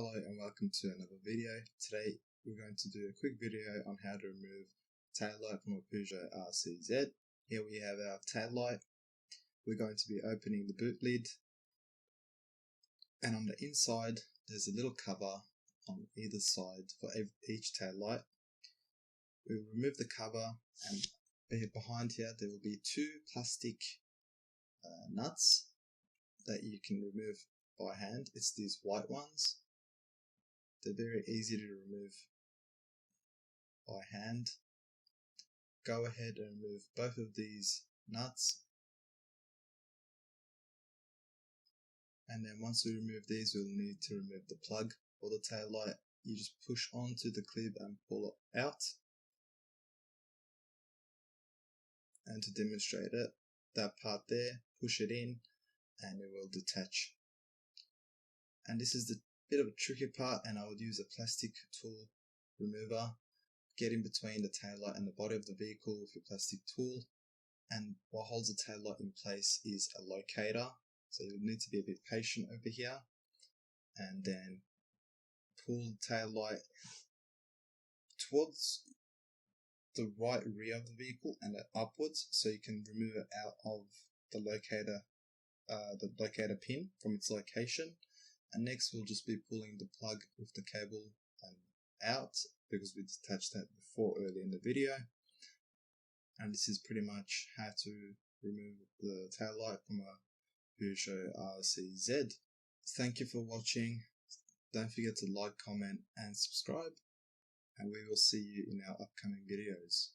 Hello and welcome to another video. Today we're going to do a quick video on how to remove taillight from a Peugeot RCZ. Here we have our taillight. We're going to be opening the boot lid, and on the inside there's a little cover on either side for each taillight. We'll remove the cover, and behind here there will be two plastic nuts that you can remove by hand. It's these white ones. They're very easy to remove by hand. Go ahead and remove both of these nuts, and then once we remove these, we'll need to remove the plug for the tail light. You just push onto the clip and pull it out. And to demonstrate it, that part there, push it in and it will detach. And this is the bit of a tricky part, and I would use a plastic tool remover. Get in between the taillight and the body of the vehicle with your plastic tool, and what holds the taillight in place is a locator, so you'll need to be a bit patient over here, and then pull the taillight towards the right rear of the vehicle and then upwards, so you can remove it out of the locator pin from its location. And next we'll just be pulling the plug with the cable out, because we detached that before earlier in the video. And this is pretty much how to remove the taillight from a Peugeot RCZ. Thank you for watching. Don't forget to like, comment and subscribe, and we will see you in our upcoming videos.